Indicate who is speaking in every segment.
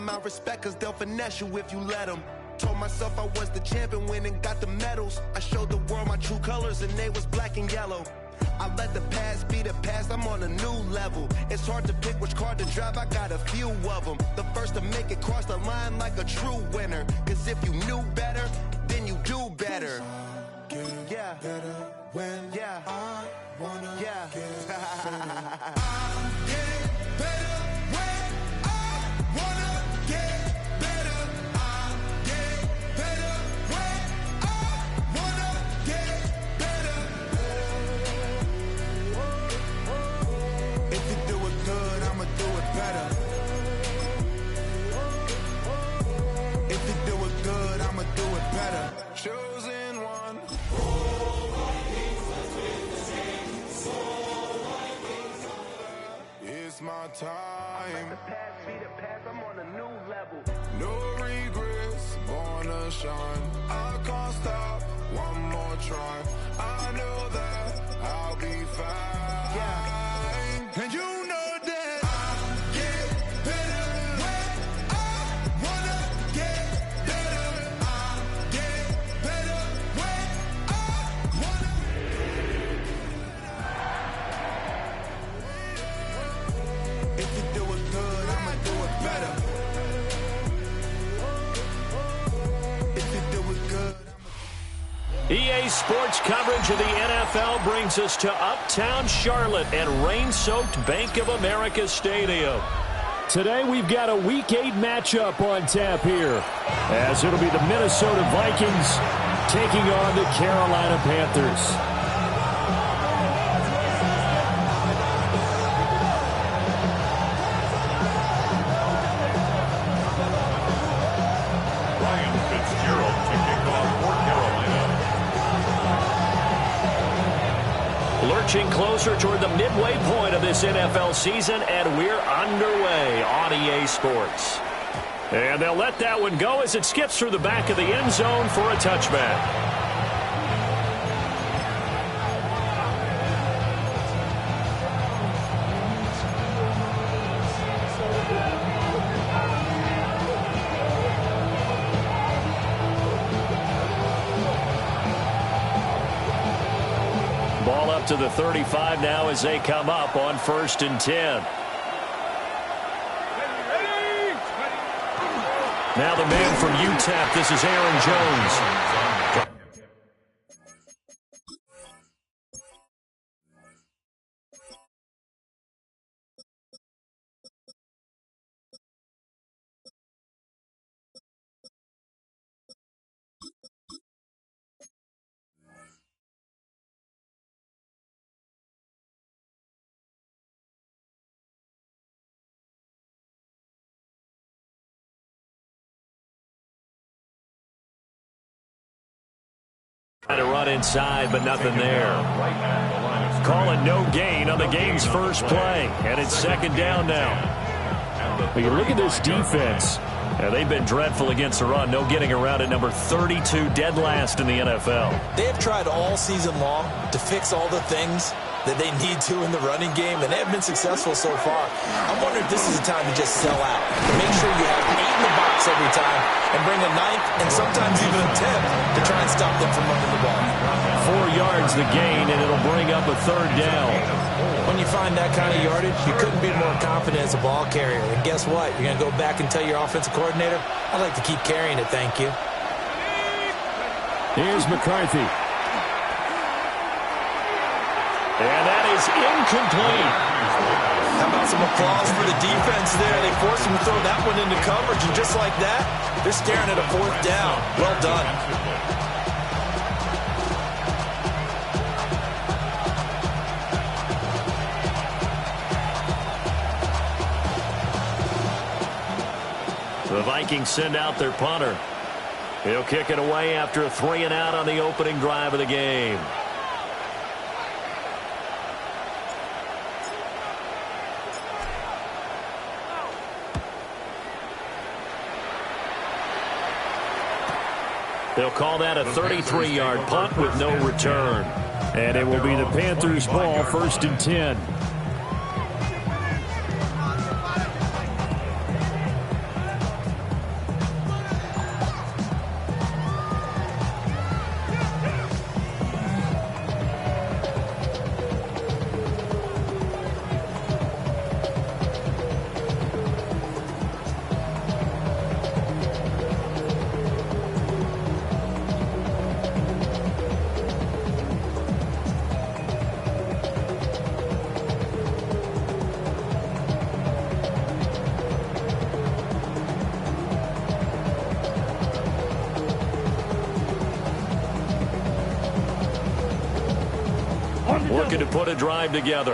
Speaker 1: them out respect, cause they'll finesse you if you let them. Told myself I was the champion, went and got the medals. I showed the world my true colors and they was black and yellow. I let the past be the past, I'm on a new level. It's hard to pick which card to drive, I got a few of them. The first to make it cross the line like a true winner. Cause if you knew better, then you do better. Yeah. Better when I wanna get better. I'm getting better when I wanna get better. I'm getting better when I wanna get better. If you do it good, I'ma do it better. If you do it good, I'ma do it better. Chosen one. It's my time. The past be the past, I'm on a new level. No regrets, born to shine. I can't stop, one more try. I know that I'll be fine. Yeah. And you know that I'll get better when I wanna get better. I'll get better when I wanna. If you do it good, I'ma do it better. If you do it good.
Speaker 2: EA Sports coverage of the NFL brings us to Uptown Charlotte at rain-soaked Bank of America Stadium. Today we've got a Week 8 matchup on tap here, as it'll be the Minnesota Vikings taking on the Carolina Panthers. Lurching closer toward the midway point of this NFL season, and we're underway on EA Sports. And they'll let that one go as it skips through the back of the end zone for a touchback. Ball up to the 35 now as they come up on 1st and 10. Now the man from UTEP, this is Aaron Jones. Trying to run inside, but nothing there. Calling no gain on the game's first play, and it's 2nd down now. But you look at this defense. They've been dreadful against the run. No getting around at number 32, dead last in the NFL.
Speaker 3: They have tried all season long to fix all the things that they need to in the running game, and they have been successful so far. I wonder if this is a time to just sell out. Make sure you have 8 in the box every time and bring a 9th and sometimes even a 10th to try and stop them from running the ball.
Speaker 2: 4 yards the gain, and it'll bring up a 3rd down.
Speaker 3: When you find that kind of yardage, you couldn't be more confident as a ball carrier. And guess what? You're going to go back and tell your offensive coordinator, I'd like to keep carrying it, thank you.
Speaker 2: Here's McCarthy. And that is incomplete.
Speaker 3: How about some applause for the defense there? They forced him to throw that one into coverage, and just like that, they're staring at a 4th down. Well done.
Speaker 2: The Vikings send out their punter. He'll kick it away after a 3-and-out on the opening drive of the game. They'll call that a 33-yard punt with no return. And it will be the Panthers' ball, 1st and 10. looking to put a drive together.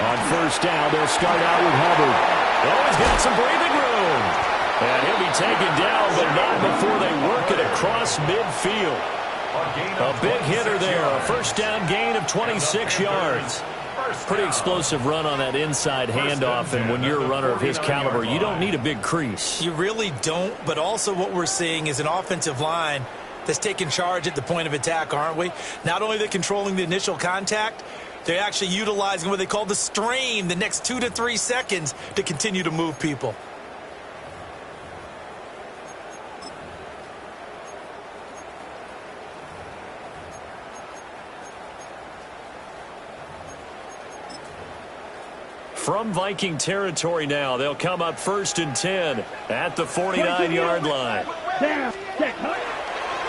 Speaker 2: On first down, they'll start out with Hubbard. Oh, he's got some breathing room. And he'll be taken down, but not before they work it across midfield. A big hitter there. A first down gain of 26 yards. Pretty explosive run on that inside handoff, and when you're a runner of his caliber, you don't need a big crease.
Speaker 3: You really don't, but also what we're seeing is an offensive line that's taking charge at the point of attack, aren't we? Not only are they controlling the initial contact, they're actually utilizing what they call the strain the next 2 to 3 seconds to continue to move people.
Speaker 2: From Viking territory now, they'll come up 1st and 10 at the 49-yard line.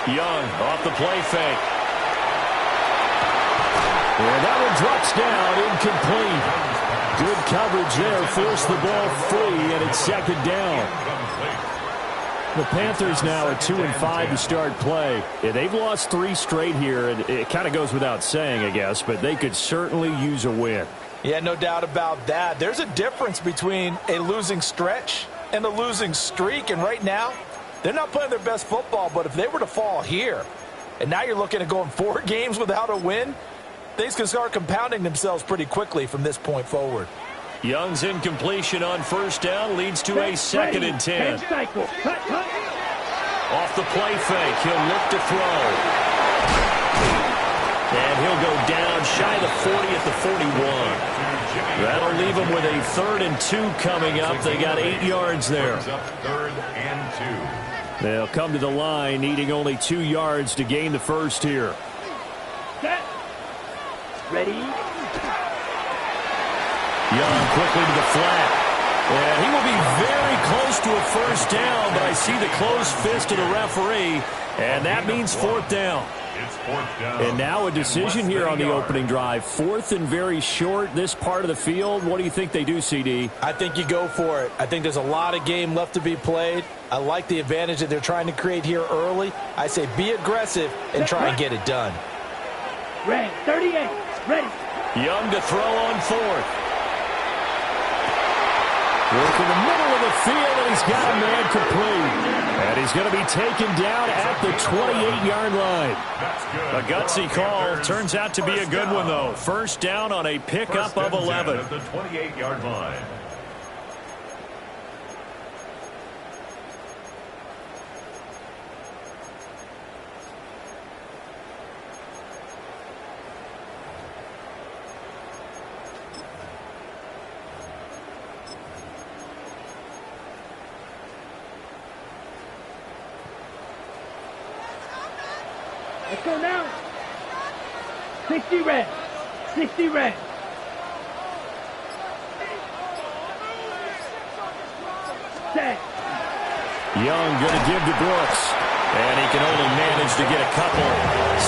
Speaker 2: Young off the play fake. And that one drops down, incomplete. Good coverage there, forced the ball free, and it's 2nd down. The Panthers now are 2-5 to start play. Yeah, they've lost 3 straight here, and it kind of goes without saying, I guess, but they could certainly use a win.
Speaker 3: Yeah, no doubt about that. There's a difference between a losing stretch and a losing streak, and right now, they're not playing their best football, but if they were to fall here, and now you're looking at going 4 games without a win, things can start compounding themselves pretty quickly from this point forward.
Speaker 2: Young's incompletion on first down leads to a 2nd and 10. Off the play fake, he'll look to throw. And he'll go down shy of the 40 at the 41. That'll leave him with a 3rd and 2 coming up. They got 8 yards there.
Speaker 4: 3rd and 2.
Speaker 2: They'll come to the line, needing only 2 yards to gain the first here.
Speaker 5: Set. Ready.
Speaker 2: Young quickly to the flat. And he will be very close to a first down, but I see the closed fist of the referee, and that means 4th down.
Speaker 4: It's 4th down.
Speaker 2: And now a decision here on the opening drive. 4th and very short, this part of the field. What do you think they do, CD?
Speaker 3: I think you go for it. I think there's a lot of game left to be played. I like the advantage that they're trying to create here early. I say be aggressive and try and get it done.
Speaker 5: Red, 38, ready.
Speaker 2: Young to throw on 4th. Working the middle of the field, and he's got a man complete. And he's going to be taken down at the 28-yard line. A gutsy call. Turns out to be a good one, though. First down on a pickup of 11.
Speaker 4: At the 28-yard line.
Speaker 5: Let's go now. 60 red. 60 red. Set.
Speaker 2: Young going to give to Brooks. And he can only manage to get a couple.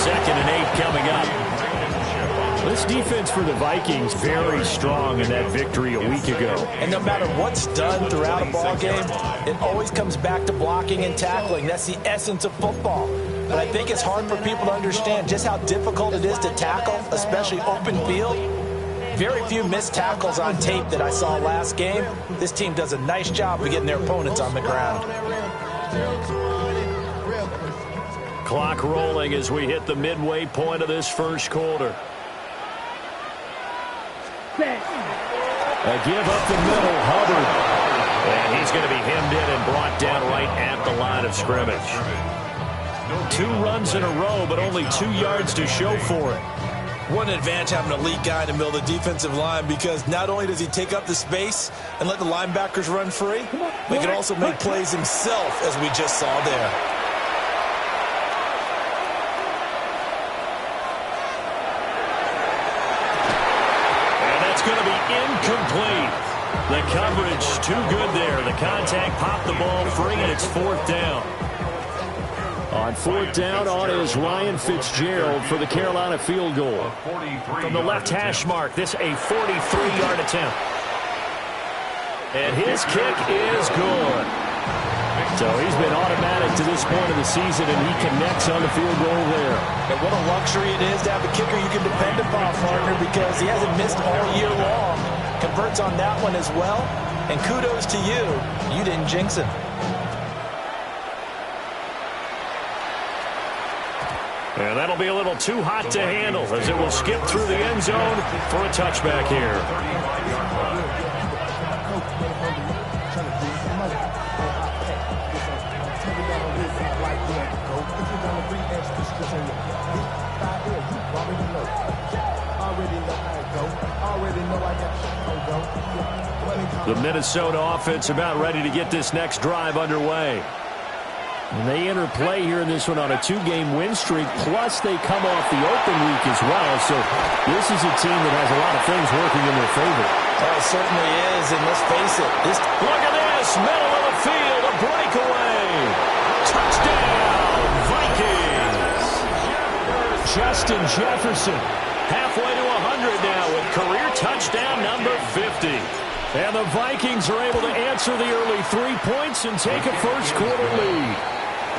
Speaker 2: 2nd and 8 coming up. This defense for the Vikings very strong in that victory a week ago.
Speaker 3: And no matter what's done throughout a ball game, it always comes back to blocking and tackling. That's the essence of football. But I think it's hard for people to understand just how difficult it is to tackle, especially open field. Very few missed tackles on tape that I saw last game. This team does a nice job of getting their opponents on the ground.
Speaker 2: Clock rolling as we hit the midway point of this first quarter.
Speaker 5: Set.
Speaker 2: A give up the middle, Hubbard. And he's going to be hemmed in and brought down right at the line of scrimmage. 2 runs in a row, but only 2 yards to show for it.
Speaker 3: What an advantage having an elite guy in the middle of the defensive line, because not only does he take up the space and let the linebackers run free, but he can also make plays himself, as we just saw there.
Speaker 2: And that's going to be incomplete. The coverage too good there. The contact popped the ball free, and it's 4th down. On 4th down on is Ryan Fitzgerald for the Carolina field goal. From the left hash mark, this a 43-yard attempt. And his kick is good. So he's been automatic to this point of the season, and he connects on the field goal there.
Speaker 3: And what a luxury it is to have a kicker you can depend upon, partner, because he hasn't missed all year long. Converts on that one as well. And kudos to you. You didn't jinx him.
Speaker 2: And that'll be a little too hot to handle as it will skip through the end zone for a touchback here. The Minnesota offense about ready to get this next drive underway. And they enter play here in this one on a 2-game win streak, plus they come off the open week as well. So this is a team that has a lot of things working in their favor.
Speaker 3: Oh, it certainly is, and let's face it.
Speaker 2: Look at this, middle of the field, a breakaway. Touchdown, Vikings. Justin Jefferson, halfway to 100 now with career touchdown number 50. And the Vikings are able to answer the early 3 points and take a first-quarter lead. A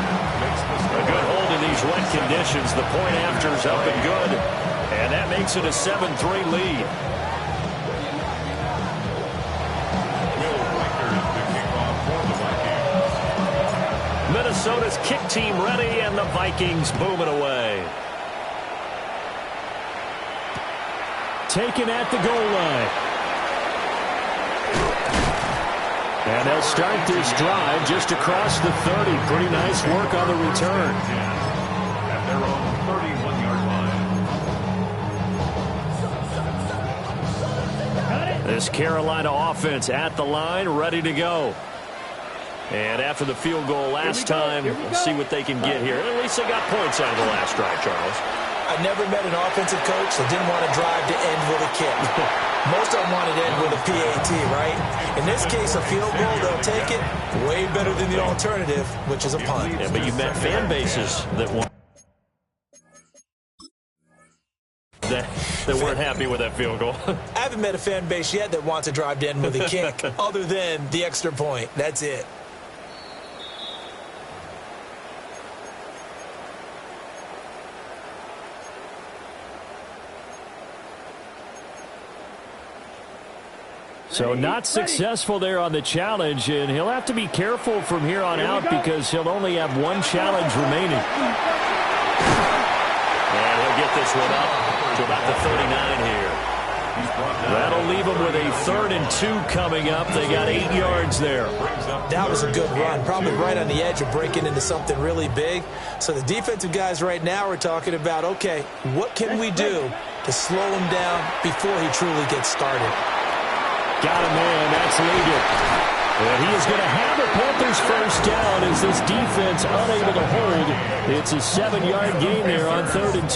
Speaker 2: good hold in these wet conditions. The point after's up and good. And that makes it a 7-3 lead. Minnesota's kick team ready, and the Vikings boom it away. Taken at the goal line. And they'll start this drive just across the 30. Pretty nice work on the return.
Speaker 4: At their own 31-yard line.
Speaker 2: This Carolina offense at the line, ready to go. And after the field goal last time, we'll see what they can get here. At least they got points out of the last drive, Charles.
Speaker 3: I never met an offensive coach that didn't want to drive to end with a kick. Most of them wanted to end with a PAT, right? In this case, a field goal, they'll take it. Way better than the alternative, which is a punt.
Speaker 2: Yeah, but you met fan bases that weren't happy with that field goal.
Speaker 3: I haven't met a fan base yet that wants to drive to end with a kick, other than the extra point. That's it.
Speaker 2: So not successful there on the challenge, and he'll have to be careful from here on out because he'll only have one challenge remaining. And he'll get this one up to about the 39 here. That'll leave them with a 3rd and 2 coming up. They got 8 yards there.
Speaker 3: That was a good run, probably right on the edge of breaking into something really big. So the defensive guys right now are talking about, okay, what can we do to slow him down before he truly gets started?
Speaker 2: Got a man, that's Ligon. And he is going to have a Panthers first down as this defense unable to hold. It's a 7-yard gain there on 3rd and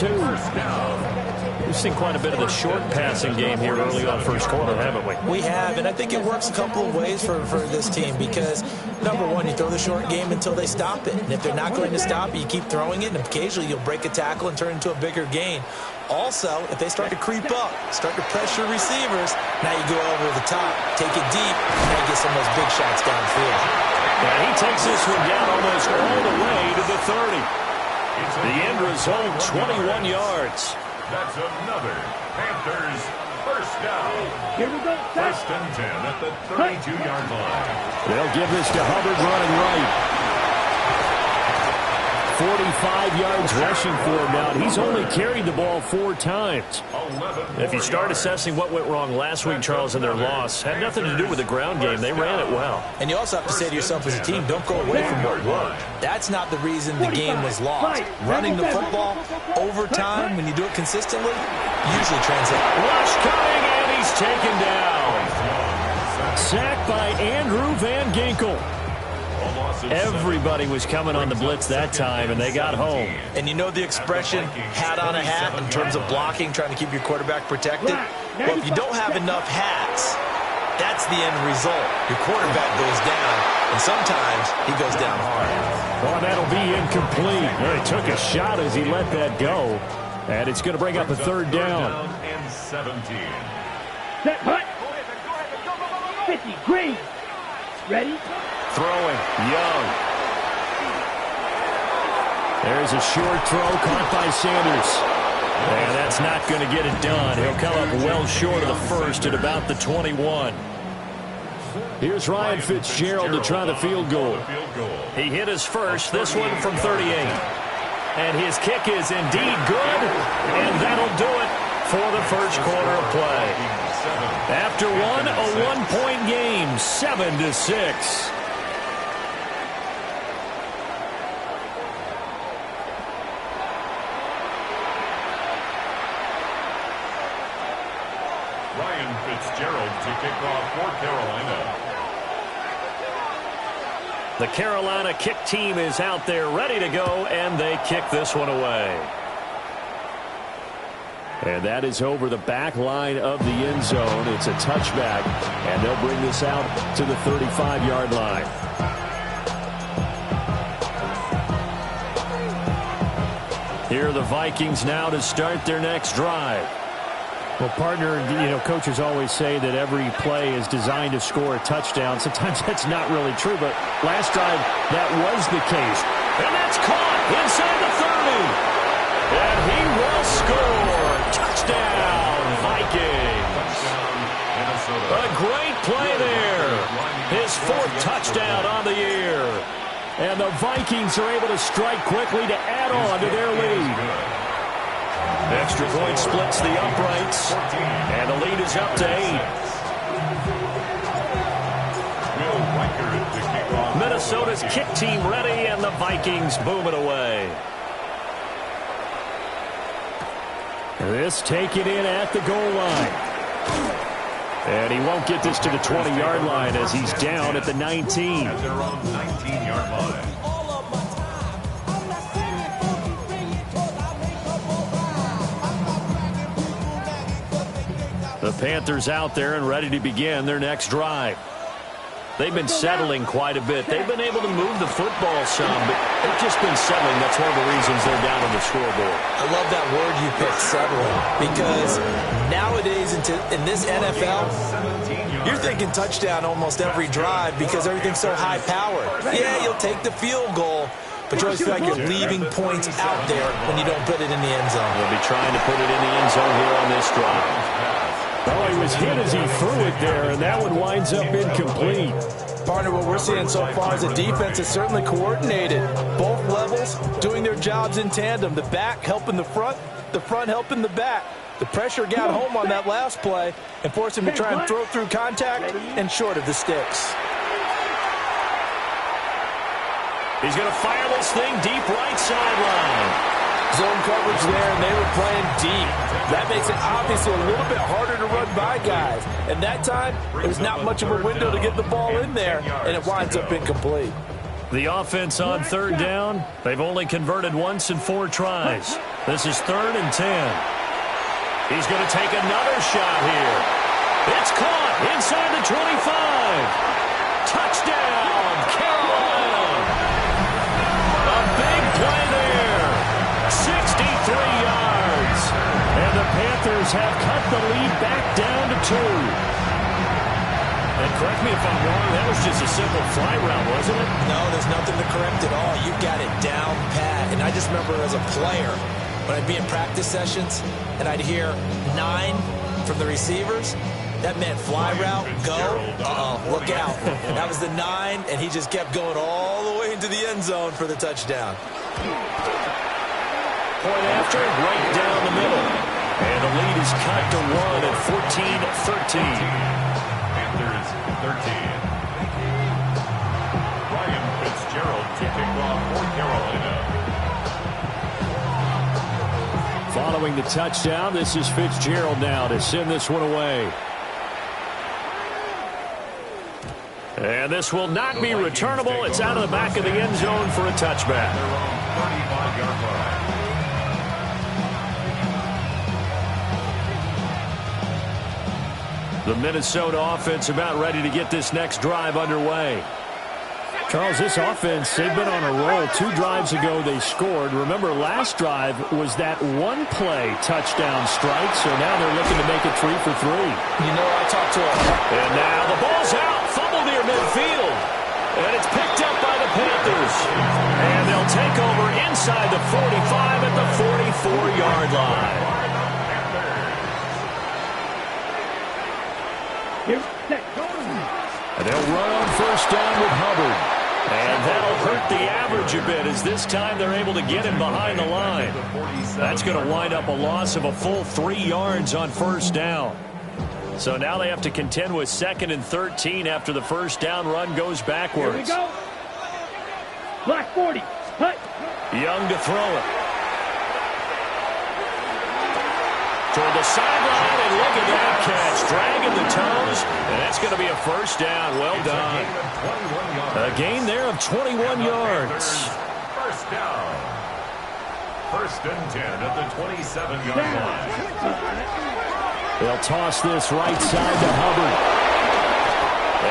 Speaker 2: 2. We've seen quite a bit of the short passing game here early on first quarter, haven't we?
Speaker 3: We have, and I think it works a couple of ways for this team because, number one, you throw the short game until they stop it. And if they're not going to stop it, you keep throwing it, and occasionally you'll break a tackle and turn it into a bigger gain. Also, if they start to creep up, start to pressure receivers, now you go over the top, take it deep, and now you get some of those big shots downfield.
Speaker 2: And he takes this one down almost all the way to the 30. The end result, 21 yards.
Speaker 4: That's another Panthers first down.
Speaker 5: Here we go.
Speaker 4: First and 10 at the 32-yard line.
Speaker 2: They'll give this to Hubbard running right. 45 yards rushing for him now. He's only carried the ball 4 times. If you start assessing what went wrong last week, Charles, in their loss, had nothing to do with the ground game. They ran it well.
Speaker 3: And you also have to say to yourself as a team, don't go away from what worked. That's not the reason the game was lost. Running the football, overtime, when you do it consistently, usually translates.
Speaker 2: Rush coming, and he's taken down. Sacked by Andrew Van Ginkel. Everybody was coming on the blitz that time, and they got home.
Speaker 3: And you know the expression, hat on a hat, in terms of blocking, trying to keep your quarterback protected? Well, if you don't have enough hats, that's the end result. Your quarterback goes down, and sometimes he goes down hard.
Speaker 2: Well, that'll be incomplete. Well, he took a shot as he let that go, and it's going to bring up a 3rd down.
Speaker 4: And 17.
Speaker 5: Set, hut. 50, green. Ready?
Speaker 2: Throwing, Young. There's a short throw caught by Sanders. And that's not going to get it done. He'll come up well short of the first at about the 21. Here's Ryan Fitzgerald to try the field goal. He hit his first, this one from 38. And his kick is indeed good, and that'll do it for the first quarter of play. After one, a one-point game, 7-6.
Speaker 4: Ryan Fitzgerald to kick off for Carolina.
Speaker 2: The Carolina kick team is out there ready to go, and they kick this one away. And that is over the back line of the end zone. It's a touchback, and they'll bring this out to the 35-yard line. Here are the Vikings now to start their next drive.
Speaker 6: Well, partner, coaches always say that every play is designed to score a touchdown. Sometimes that's not really true, but last drive, that was the case.
Speaker 2: And that's caught inside the 30. And he will score. Touchdown, Vikings. A great play there. His fourth touchdown on the year. And the Vikings are able to strike quickly to add on to their lead. Extra point splits the uprights, and the lead is up to 8. Minnesota's kick team ready, and the Vikings boom it away. This taken in at the goal line. And he won't get this to the 20-yard line as he's down at the 19.
Speaker 4: At their own 19-yard line.
Speaker 2: The Panthers out there and ready to begin their next drive. They've been settling quite a bit. They've been able to move the football some, but they've just been settling. That's one of the reasons they're down on the scoreboard.
Speaker 3: I love that word you picked, settling, because nowadays in this NFL, you're thinking touchdown almost every drive because everything's so high-powered. Yeah, you'll take the field goal, but you always feel like you're leaving points out there when you don't put it in the end zone.
Speaker 2: They'll be trying to put it in the end zone here on this drive.
Speaker 6: Oh, he was hit as he threw it there, and that one winds up incomplete.
Speaker 3: Partner, what we're seeing so far is the defense is certainly coordinated. Both levels doing their jobs in tandem. The back helping the front helping the back. The pressure got home on that last play and forced him to try and throw through contact and short of the sticks.
Speaker 2: He's going to fire this thing deep right sideline.
Speaker 3: Zone coverage there, and they were playing deep. That makes it obviously a little bit harder to run by guys. And that time, there's not much of a window to get the ball in there, and it winds up incomplete.
Speaker 2: The offense on third down, they've only converted once in 4 tries. This is 3rd and 10. He's going to take another shot here. It's caught inside the 25. Touchdown, Carolina. A big play there. 63 yards. And the Panthers have cut the lead back down to 2. And correct me if I'm wrong, that was just a simple fly route, wasn't it?
Speaker 3: No, there's nothing to correct at all. You've got it down pat. And I just remember as a player, when I'd be in practice sessions and I'd hear 9 from the receivers, that meant fly route, go, look out. That was the 9, and he just kept going all the way into the end zone for the touchdown.
Speaker 2: Point after, right down the middle. And the lead is cut to 1 at 14-13.
Speaker 4: Panthers 13. Ryan Fitzgerald to kick off for Carolina.
Speaker 2: Following the touchdown, this is Fitzgerald now to send this one away. And this will not be returnable. It's out of the back of the end zone for a touchback.
Speaker 4: Their own 35-yard line.
Speaker 2: The Minnesota offense about ready to get this next drive underway.
Speaker 6: Charles, this offense, they've been on a roll. 2 drives ago, they scored. Remember, last drive was that one-play touchdown strike, so now they're looking to make it 3 for 3.
Speaker 3: You know, I talked to him.
Speaker 2: And now the ball's out. Fumble near midfield. And it's picked up by the Panthers. And they'll take over inside the 45 at the 44-yard line. And they'll run on first down with Hubbard. And that'll hurt the average a bit as this time they're able to get him behind the line. That's going to wind up a loss of a full 3 yards on first down. So now they have to contend with 2nd and 13 after the first down run goes backwards.
Speaker 5: Here we go. Black 40. Hut.
Speaker 2: Young to throw it. Toward the sideline, and look at that catch. Dragging the toes, and that's going to be a first down. Well done. A gain there of 21 yards.
Speaker 4: First down. 1st and 10 at the 27-yard line.
Speaker 2: They'll toss this right side to Hubbard.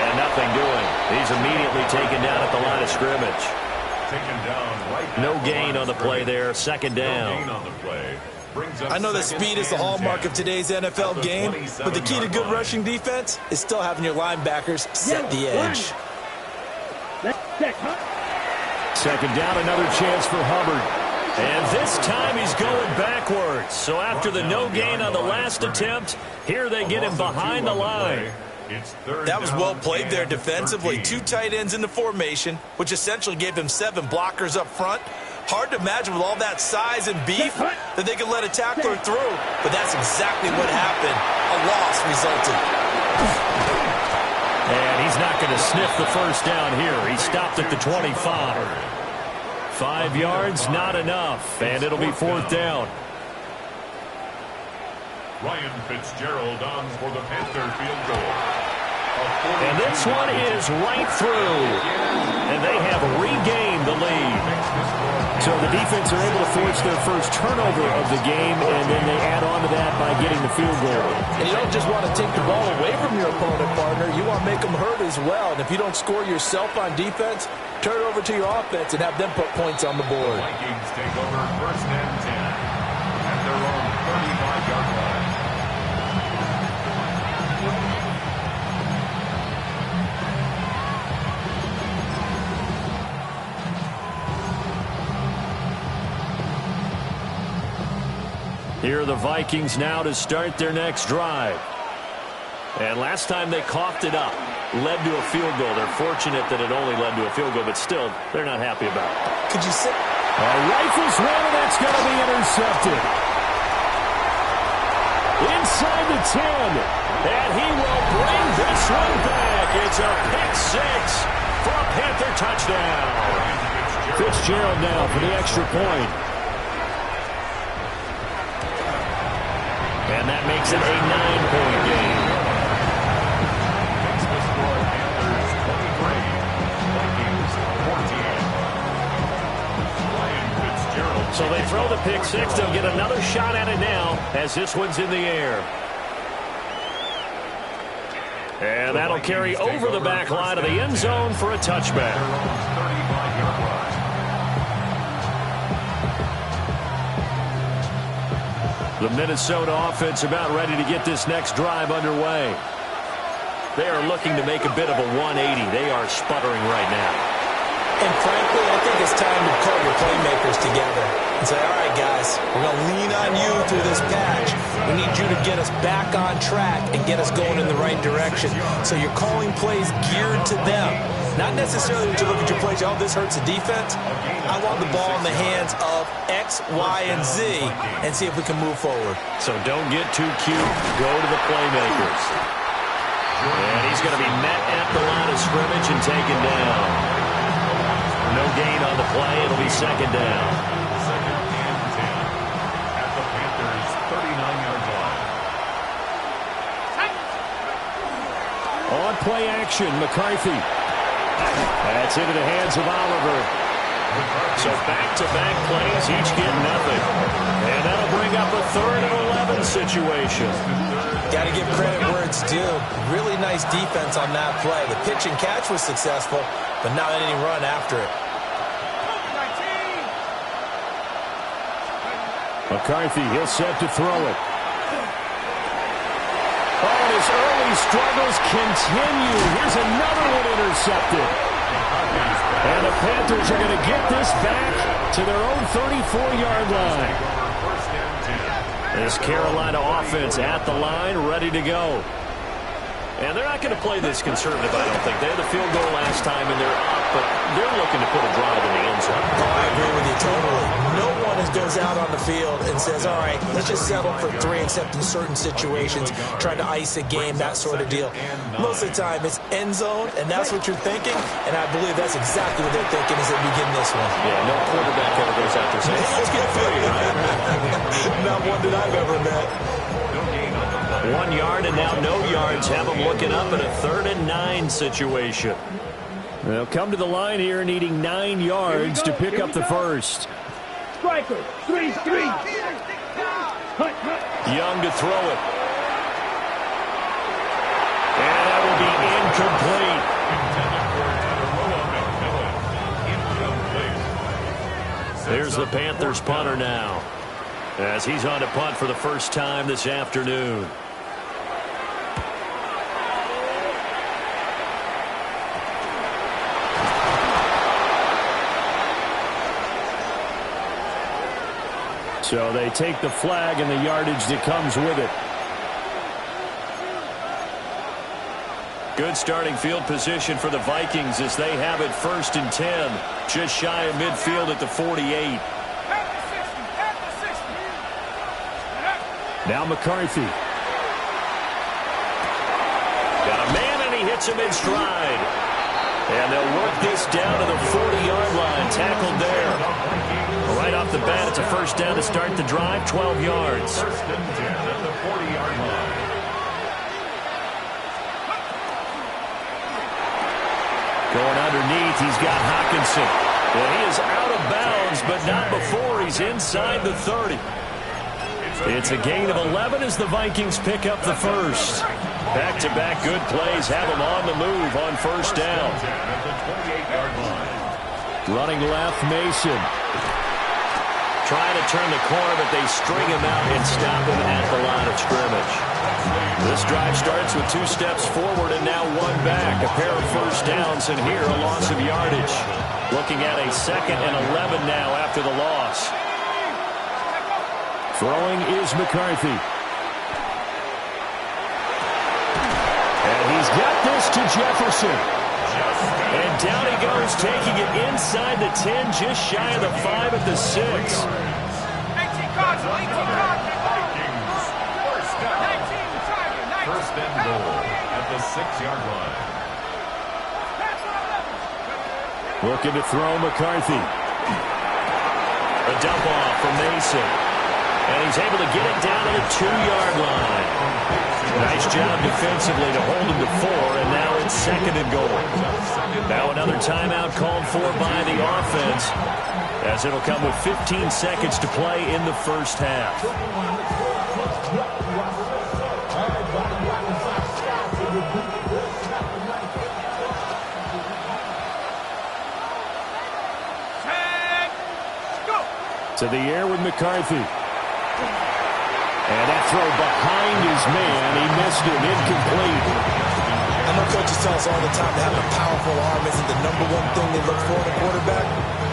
Speaker 2: And nothing doing. He's immediately taken down at the line of scrimmage.
Speaker 4: Taken down right.
Speaker 2: No gain on the play there. 2nd down.
Speaker 4: No gain on the play.
Speaker 3: I know that speed is the hallmark of today's NFL game, but the key to good rushing defense is still having your linebackers set the edge.
Speaker 2: 2nd down, another chance for Hubbard. And this time he's going backwards. So after the no gain on the last attempt, here they get him behind the line.
Speaker 3: That was well played there defensively. 2 tight ends in the formation, which essentially gave him 7 blockers up front. Hard to imagine with all that size and beef that they could let a tackler through, but that's exactly what happened. A loss resulted.
Speaker 2: And he's not going to sniff the first down here. He stopped at the 25. 5 yards, not enough, and it'll be 4th down.
Speaker 4: Ryan Fitzgerald on for the Panther field goal.
Speaker 2: And this one is right through. And they have regained the lead. So the defense are able to force their first turnover of the game, and then they add on to that by getting the field goal.
Speaker 3: And you don't just want to take the ball away from your opponent, partner. You want to make them hurt as well. And if you don't score yourself on defense, turn it over to your offense and have them put points on the board.
Speaker 4: Vikings take over 1st and 10 at their own 35-yard line.
Speaker 2: Here are the Vikings now to start their next drive. And last time they coughed it up, led to a field goal. They're fortunate that it only led to a field goal, but still, they're not happy about it.
Speaker 3: Could you say?
Speaker 2: Rifles one, and that's going to be intercepted. Inside the 10, and he will bring this one back. It's a pick 6 for a Panther touchdown. Fitzgerald now for the extra point. And that makes it a 9-point game.
Speaker 4: Makes the score Panthers 23, Vikings 14. Ryan Fitzgerald.
Speaker 2: So they throw the pick 6. They'll get another shot at it now as this one's in the air. And that'll carry over the back line of the end zone for a touchback. The Minnesota offense about ready to get this next drive underway. They are looking to make a bit of a 180. They are sputtering right now.
Speaker 3: And frankly, I think it's time to call your playmakers together and say, all right, guys, we're going to lean on you through this patch. We need you to get us back on track and get us going in the right direction. So you're calling plays geared to them. Not necessarily when you look at your plays, oh, this hurts the defense. I want the ball in the hands of X, Y, and Z and see if we can move forward.
Speaker 2: So don't get too cute. Go to the playmakers. And he's going to be met at the line of scrimmage and taken down. No gain on the play. It'll be 2nd down.
Speaker 4: 2nd and 10 at the Panthers' 39-yard line.
Speaker 2: On play action, McCarthy. That's into the hands of Oliver. So back-to-back plays, each get nothing. And that'll bring up a 3rd and 11 situation.
Speaker 3: Got to give credit where it's due. Really nice defense on that play. The pitch and catch was successful, but not any run after it.
Speaker 2: McCarthy, he'll set to throw it. Oh, and his early struggles continue. Here's another one intercepted. And the Panthers are going to get this back to their own 34-yard line. This Carolina offense at the line, ready to go. And they're not going to play this conservative, I don't think. They had the field goal last time, and they're up, but they're looking to put a drive in the end zone.
Speaker 3: Oh, I agree with you totally. No one goes out on the field and says, all right, let's just settle for 3, except in certain situations, trying to ice a game, that sort of deal. Most of the time, it's end zone, and that's what you're thinking, and I believe that's exactly what they're thinking as they begin this one.
Speaker 2: Yeah, no quarterback ever goes out there saying, let's get 3, right?
Speaker 3: Not one that I've ever met.
Speaker 2: 1 yard and now no yards. Have them looking up in a 3rd and 9 situation. They'll come to the line here needing 9 yards to pick up the first.
Speaker 5: Striker, 3-3.
Speaker 2: Young to throw it. And that will be incomplete. There's the Panthers punter now, as he's on to punt for the first time this afternoon. So they take the flag and the yardage that comes with it. Good starting field position for the Vikings as they have it 1st and 10. Just shy of midfield at the 48. Now McCarthy. Got a man and he hits him in stride. And they'll work this down to the 40-yard line. Tackled there. Right off the bat, it's a first down to start the drive, 12 yards.
Speaker 4: 1st and 10 at the 40-yard line.
Speaker 2: Going underneath, he's got Hockenson. And he is out of bounds, but not before he's inside the 30. It's a gain of 11 as the Vikings pick up the first. Back-to-back good plays have them on the move on first down. Running left, Mason. Trying to turn the corner, but they string him out and stop him at the line of scrimmage. This drive starts with 2 steps forward and now 1 back. A pair of first downs, and here a loss of yardage. Looking at a 2nd and 11 now after the loss. Throwing is McCarthy. And he's got this to Jefferson. And down he goes, taking it inside the 10, just shy of the 5 at the 6.
Speaker 4: 18 cards, 18 cards. First and goal at the 6-yard line.
Speaker 2: Looking to throw McCarthy. A dump off from Mason. And he's able to get it down to the 2-yard line. Nice job defensively to hold him to 4, and now it's 2nd and goal. Now another timeout called for by the offense, as it'll come with 15 seconds to play in the first half. To the air with McCarthy. And that throw behind his man. He missed it. Incomplete.
Speaker 3: I know coaches tell us all the time that having a powerful arm isn't the #1 thing they look for in a quarterback.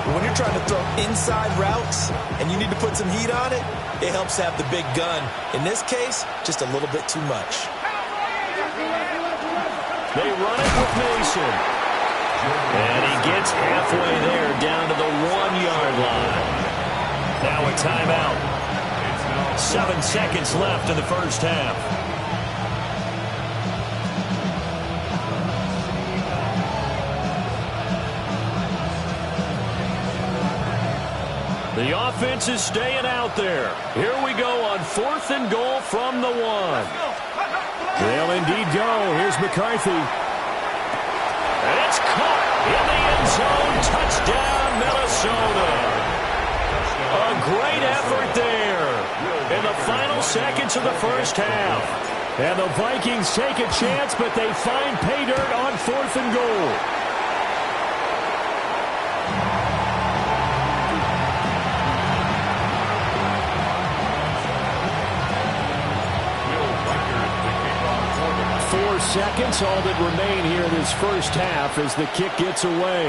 Speaker 3: But when you're trying to throw inside routes and you need to put some heat on it, it helps have the big gun. In this case, just a little bit too much.
Speaker 2: They run it with Mason. And he gets halfway there down to the 1-yard line. Now a timeout. 7 seconds left in the first half. The offense is staying out there. Here we go on 4th and goal from the 1. They'll indeed go. Here's McCarthy. And it's caught in the end zone. Touchdown, Minnesota. A great effort there in the final seconds of the first half. And the Vikings take a chance, but they find pay dirt on 4th and goal. seconds, all that remain here in this first half as the kick gets away.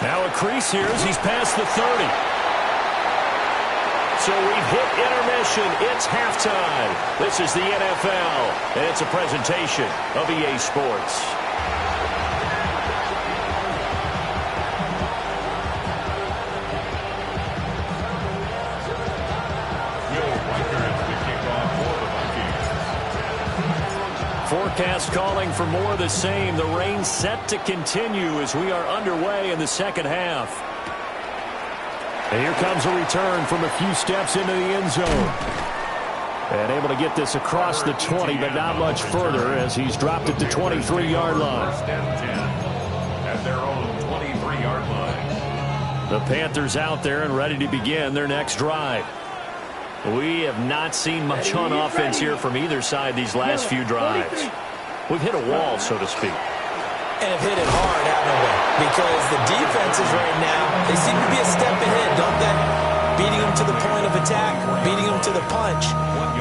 Speaker 2: Now a crease here as he's past the 30. So we've hit intermission. It's halftime. This is the NFL, and it's a presentation of EA Sports. Forecast calling for more of the same. The rain set to continue as we are underway in the second half. And here comes a return from a few steps into the end zone. And able to get this across the 20, but not much further as he's dropped it to 23-yard line.
Speaker 4: First and 10 at their own 23-yard line.
Speaker 2: The Panthers out there and ready to begin their next drive. We have not seen much on offense here from either side these last few drives. We've hit a wall, so to speak.
Speaker 3: And have hit it hard, haven't we? Because the defenses right now, they seem to be a step ahead, don't they? Beating them to the point of attack, beating them to the punch.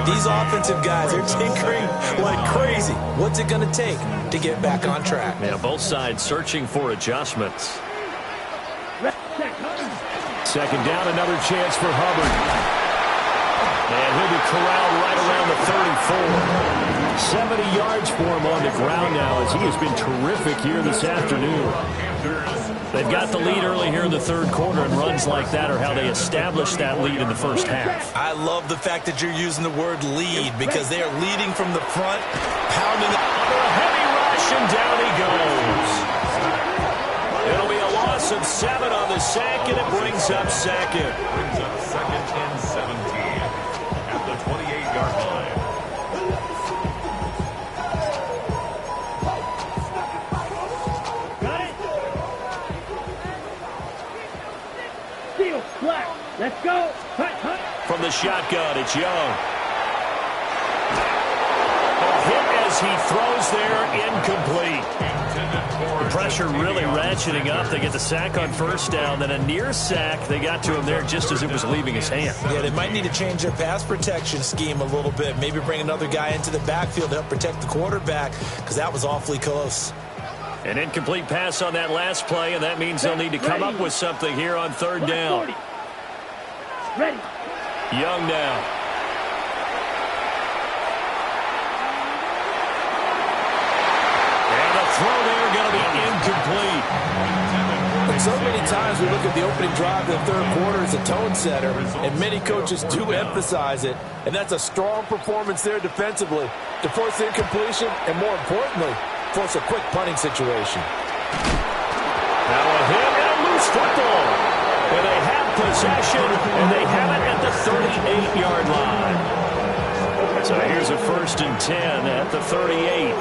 Speaker 3: These offensive guys are tinkering like crazy. What's it going to take to get back on track?
Speaker 2: Yeah, both sides searching for adjustments. Second down, another chance for Hubbard. And he'll be corralled right around the 34. 70 yards for him on the ground now as he has been terrific here this afternoon. They've got the lead early here in the third quarter, and runs like that are how they establish that lead in the first half.
Speaker 3: I love the fact that you're using the word lead because they are leading from the front, pounding
Speaker 2: under a heavy rush, and down he goes. It'll be a loss of 7 on the sack, and it brings up second.
Speaker 4: Brings up second and 17 at the 28-yard line.
Speaker 5: Got it. Steal, black. Let's go. Hut, hut.
Speaker 2: From the shotgun, it's Young. A hit as he throws there, incomplete. The pressure really ratcheting up. They get the sack on first down, then a near sack. They got to him there just as it was leaving his hand.
Speaker 3: Yeah, they might need to change their pass protection scheme a little bit. Maybe bring another guy into the backfield to help protect the quarterback because that was awfully close.
Speaker 2: An incomplete pass on that last play, and that means they'll need to come up with something here on third down.
Speaker 5: Ready.
Speaker 2: Young now. Throw there going to be incomplete.
Speaker 3: And so many times we look at the opening drive of the third quarter as a tone setter, and many coaches do emphasize it, and that's a strong performance there defensively to force incompletion and, more importantly, force a quick punting situation.
Speaker 2: Now a hit and a loose football. And they have possession, and they have it at the 38-yard line. So here's a 1st and 10 at the 38.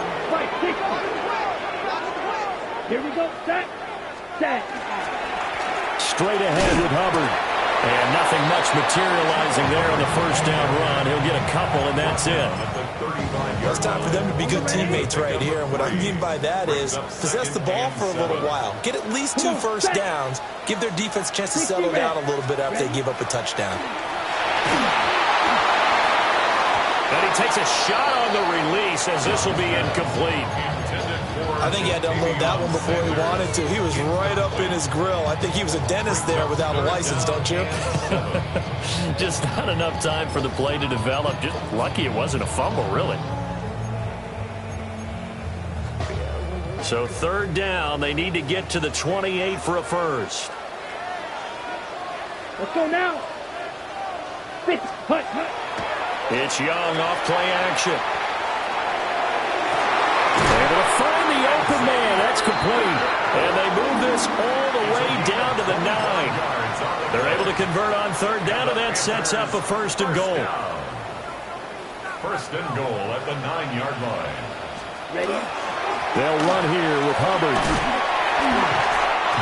Speaker 5: Here we go. Set.
Speaker 2: Straight ahead with Hubbard. And nothing much materializing there on the first down run. He'll get a couple, and that's it.
Speaker 3: Well, it's time for them to be good teammates right here. And what I mean by that is possess the ball for a little while. Get at least 2 first downs. Give their defense a chance to settle down a little bit after they give up a touchdown.
Speaker 2: And he takes a shot on the release as this will be incomplete.
Speaker 3: I think he had to unload that one before he wanted to. He was right up in his grill. I think he was a dentist there without a license, don't you?
Speaker 2: Just not enough time for the play to develop. Just lucky it wasn't a fumble, really. So third down, they need to get to the 28 for a first.
Speaker 5: Let's go now. Fitz, hut.
Speaker 2: It's Young off play action. Able to find the open man. That's complete. And they move this all the way down to the 9. They're able to convert on third down, and that sets up a 1st and goal.
Speaker 4: 1st and goal at the 9-yard line.
Speaker 5: Ready?
Speaker 2: They'll run here with Hubbard.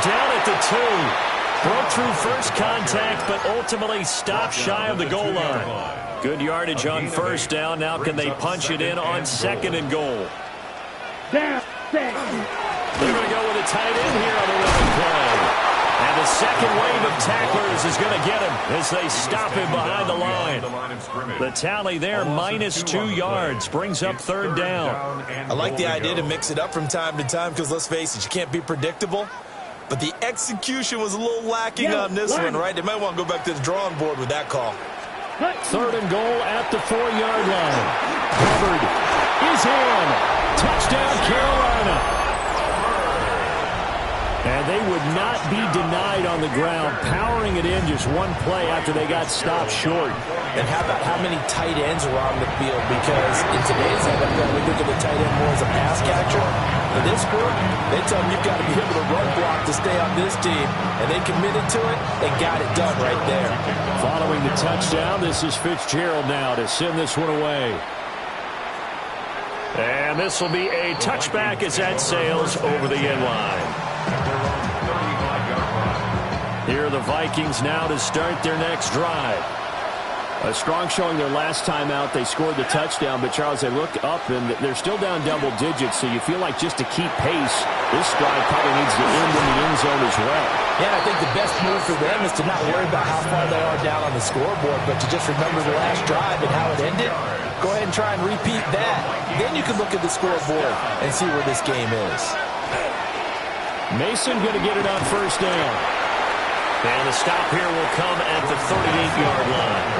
Speaker 2: Down at the 2. Broke through first contact, but ultimately stopped shy of the goal line. Good yardage on first down. Now can they punch it in on 2nd and goal?
Speaker 5: Down, set.
Speaker 2: They're going to go with a tight end here on the running play. And the second wave of tacklers is going to get him as they stop him behind the line. The tally there, -2 yards, brings up third down.
Speaker 3: I like the idea to mix it up from time to time because, let's face it, you can't be predictable. But the execution was a little lacking on this one, right? They might want to go back to the drawing board with that call.
Speaker 6: Third and goal at the 4-yard line. Covered is in. Touchdown, Carolina. And they would not be denied on the ground, powering it in just one play after they got stopped short.
Speaker 3: And how about how many tight ends were on the field? Because in today's NFL, we look at the tight end more as a pass catcher. In this group, they tell them you've got to be able to run block to stay on this team. And they committed to it and got it done right there.
Speaker 6: Following the touchdown, this is Fitzgerald now to send this one away.
Speaker 2: And this will be a touchback as that sails over the end line. Here are the Vikings now to start their next drive.
Speaker 6: A strong showing their last time out. They scored the touchdown, but Charles, they look up and they're still down double digits, so you feel like just to keep pace, this drive probably needs to end in the end zone as well.
Speaker 3: Yeah, I think the best move for them is to not worry about how far they are down on the scoreboard, but to just remember the last drive and how it ended. Go ahead and try and repeat that. Then you can look at the scoreboard and see where this game is.
Speaker 6: Mason going to get it on first down.
Speaker 2: And the stop here will come at the 38-yard line.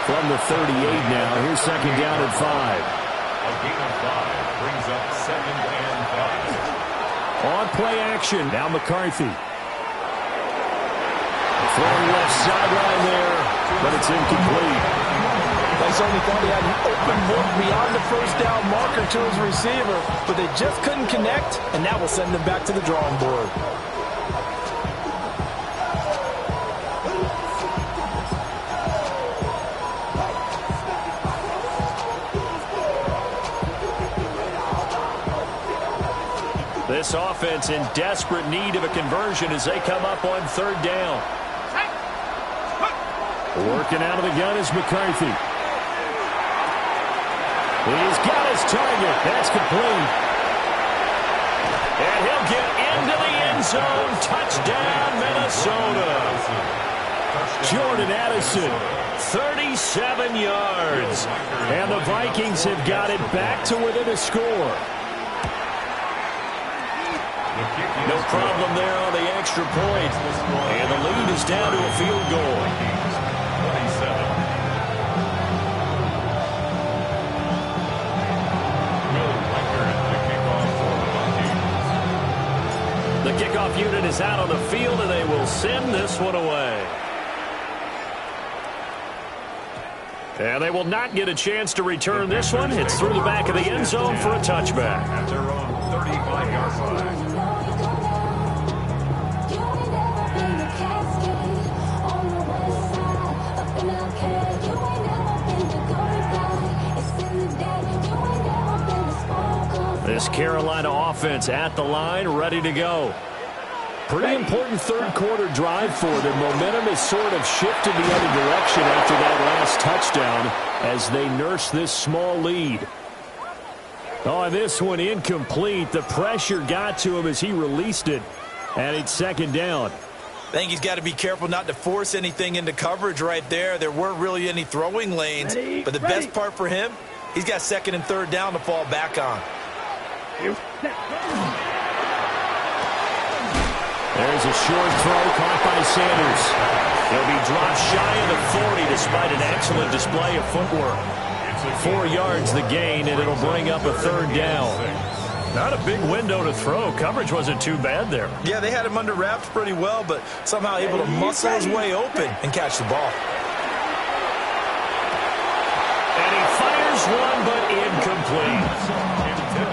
Speaker 6: From the 38 now, here's second down at 5.
Speaker 4: A gain of 5 brings up 2nd and 5.
Speaker 6: On play action, now McCarthy. Throwing left sideline there, but it's incomplete.
Speaker 3: They certainly thought he had an open look beyond the first down marker to his receiver, but they just couldn't connect, and that will send them back to the drawing board.
Speaker 2: This offense in desperate need of a conversion as they come up on third down.
Speaker 6: Working out of the gun is McCarthy. He's got his target. That's complete.
Speaker 2: And he'll get into the end zone. Touchdown, Minnesota.
Speaker 6: Jordan Addison.
Speaker 2: 37 yards.
Speaker 6: And the Vikings have got it back to within a score.
Speaker 2: No problem there on the extra point. And the lead is down to a field goal. The kickoff unit is out on the field, and they will send this one away. And they will not get a chance to return this one. It's through the back of the end zone for a touchback.
Speaker 4: At their own 35-yard line.
Speaker 2: This Carolina offense at the line, ready to go.
Speaker 6: Pretty important third quarter drive for them. Momentum has sort of shifted the other direction after that last touchdown as they nurse this small lead. Oh, and this one incomplete. The pressure got to him as he released it. And it's second down.
Speaker 3: I think he's got to be careful not to force anything into coverage right there. There weren't really any throwing lanes. But the best part for him, he's got second and third down to fall back on.
Speaker 6: There's a short throw caught by Sanders.
Speaker 2: He'll be dropped shy of the 40 despite an excellent display of footwork. 4 yards the gain, and it'll bring up a third down. Not a big window to throw. Coverage wasn't too bad there.
Speaker 3: Yeah, they had him under wraps pretty well, but somehow able to muscle his way open and catch the ball.
Speaker 2: And he fires one, but incomplete.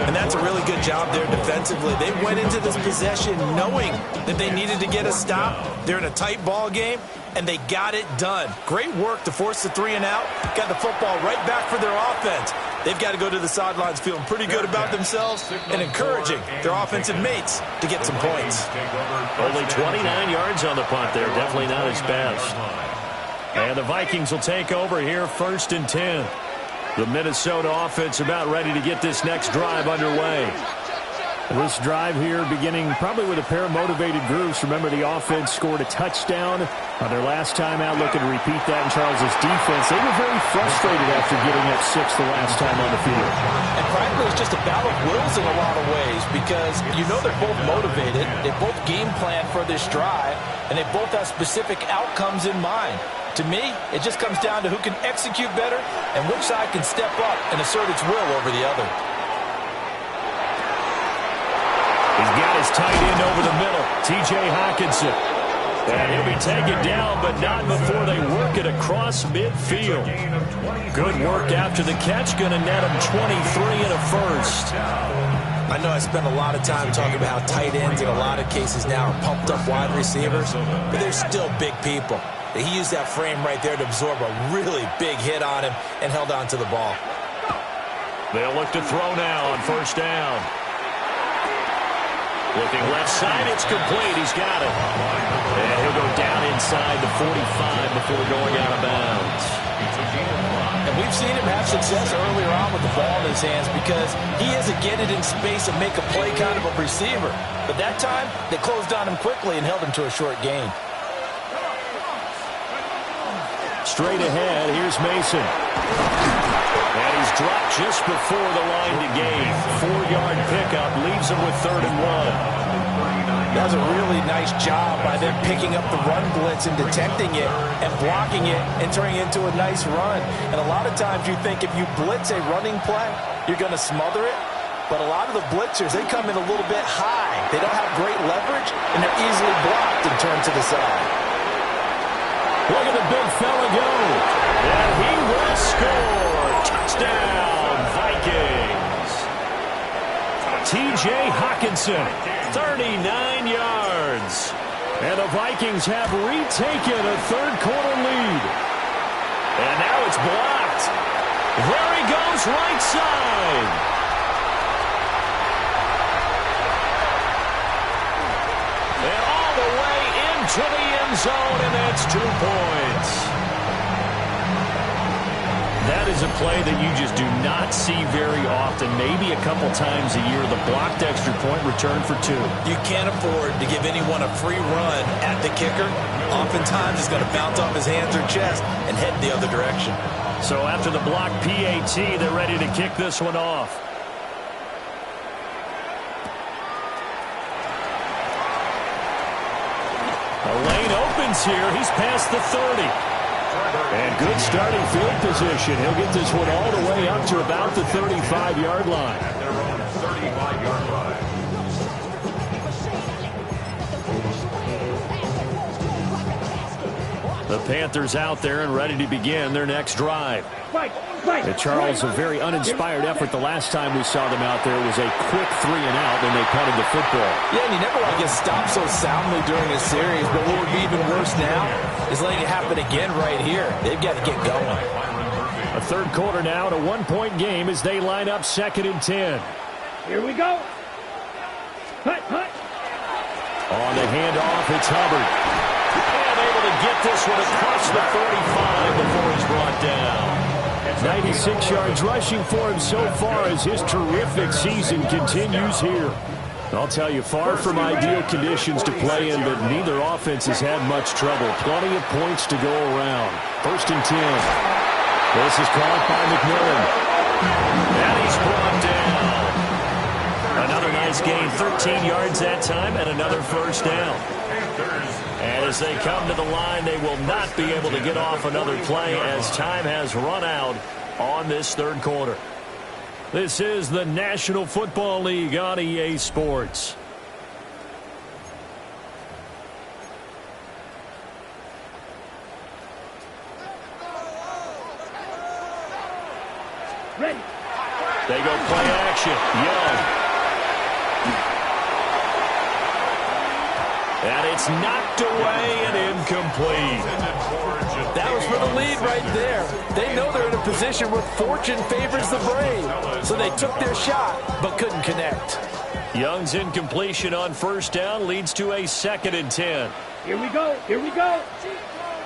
Speaker 3: And that's a really good job there defensively. They went into this possession knowing that they needed to get a stop. They're in a tight ball game, and they got it done. Great work to force the 3 and out. Got the football right back for their offense. They've got to go to the sidelines feeling pretty good about themselves and encouraging their offensive mates to get some points.
Speaker 2: Only 29 yards on the punt there. Definitely not his best. And the Vikings will take over here, 1st and 10. The Minnesota offense about ready to get this next drive underway. This drive here beginning probably with a pair of motivated groups. Remember, the offense scored a touchdown on their last time out, looking to repeat that in Charles's defense. They were very frustrated after getting up 6 the last time on the field.
Speaker 3: And frankly, it's just a battle of wills in a lot of ways because you know they're both motivated. They both game plan for this drive, and they both have specific outcomes in mind. To me, it just comes down to who can execute better and which side can step up and assert its will over the other.
Speaker 2: He's got his tight end over the middle, T.J. Hockenson. And he'll be taken down, but not before they work it across midfield. Good work after the catch, going to net him 23 and a first.
Speaker 3: I know I spend a lot of time talking about how tight ends in a lot of cases now are pumped up wide receivers, but they're still big people. He used that frame right there to absorb a really big hit on him and held on to the ball.
Speaker 2: They'll look to throw now on first down. Looking left side, it's complete. He's got it. And he'll go down inside the 45 before going out of bounds.
Speaker 3: And we've seen him have success earlier on with the ball in his hands because he is a get it in space and make a play kind of a receiver. But that time, they closed on him quickly and held him to a short gain.
Speaker 2: Straight ahead, here's Mason. And he's dropped just before the line to gain. 4-yard pickup leaves him with 3rd and 1.
Speaker 3: That was a really nice job by them picking up the run blitz and detecting it and blocking it and turning it into a nice run. And a lot of times you think if you blitz a running play, you're going to smother it. But a lot of the blitzers, they come in a little bit high. They don't have great leverage, and they're easily blocked and turned to the side.
Speaker 2: Look at the big fella go. And he will score. Touchdown, Vikings. T.J. Hockenson, 39 yards. And the Vikings have retaken a third-quarter lead. And now it's blocked. There he goes, right side. And all the way into the end zone, and that's 2 points. That is a play that you just do not see very often. Maybe a couple times a year, the blocked extra point return for 2.
Speaker 3: You can't afford to give anyone a free run at the kicker. Oftentimes, it's going to bounce off his hands or chest and head the other direction.
Speaker 2: So after the blocked PAT, they're ready to kick this one off. The lane opens here. He's past the 30. And good starting field position. He'll get this one all the way up to about the 35-yard line.
Speaker 4: At their own 35-yard line.
Speaker 2: The Panthers out there and ready to begin their next drive. Charles, a very uninspired effort the last time we saw them out there. It was a quick 3-and-out when they punted the football.
Speaker 3: Yeah, and you never want to get stopped so soundly during a series, but what would be even worse now is letting it happen again right here. They've got to get going.
Speaker 2: A third quarter now and a 1-point game as they line up 2nd and 10.
Speaker 5: Here we go. Hut, hut.
Speaker 2: On the handoff, it's Hubbard. And able to get this one across the 35 before he's brought down. 96 yards rushing for him so far as his terrific season continues here. I'll tell you, far from ideal conditions to play in, but neither offense has had much trouble. Plenty of points to go around. 1st and 10. This is caught by McMillan. And he's brought down. Another nice gain, 13 yards that time, and another first down. And as they come to the line, they will not be able to get off another play as time has run out on this third quarter. This is the National Football League on EA Sports.
Speaker 5: Ready.
Speaker 2: They go play action. Young. And it's knocked away and incomplete.
Speaker 3: That was for the lead right there. They know they're in a position where fortune favors the brave. So they took their shot, but couldn't connect.
Speaker 2: Young's incompletion on first down leads to a 2nd and 10.
Speaker 5: Here we go. Here we go.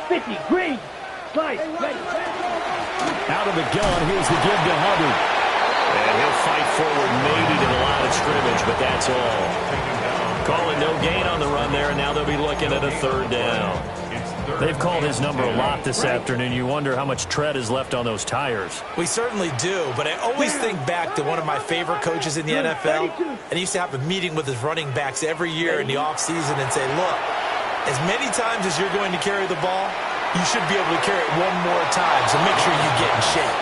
Speaker 5: 50. Green. Slide. Ready.
Speaker 2: Out of the gun. Here's the give to Hubbard. And he'll fight forward maybe to the line of scrimmage, but that's all. Calling no gain on the run there, and now they'll be looking at a third down. They've called his number a lot this afternoon. You wonder how much tread is left on those tires.
Speaker 3: We certainly do, but I always think back to one of my favorite coaches in the NFL, and he used to have a meeting with his running backs every year in the offseason and say, look, as many times as you're going to carry the ball, you should be able to carry it one more time, so make sure you get in shape.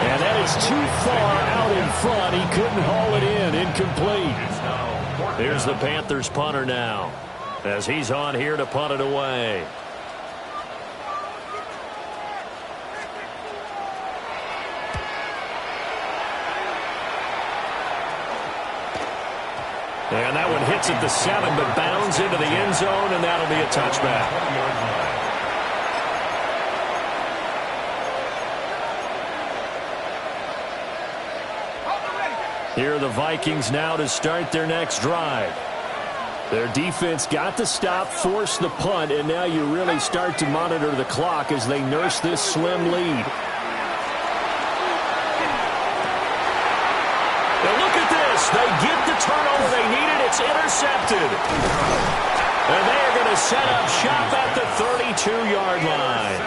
Speaker 6: And that is too far out in front. He couldn't haul it in. Incomplete.
Speaker 2: Here's the Panthers punter now, as he's on here to punt it away. And that one hits at the 7, but bounds into the end zone, and that'll be a touchback. Here are the Vikings now to start their next drive.
Speaker 6: Their defense got the stop, forced the punt, and now you really start to monitor the clock as they nurse this slim lead.
Speaker 2: Now look at this. They get the turnover they needed. It's intercepted. And they're going to set up shop at the 32-yard line.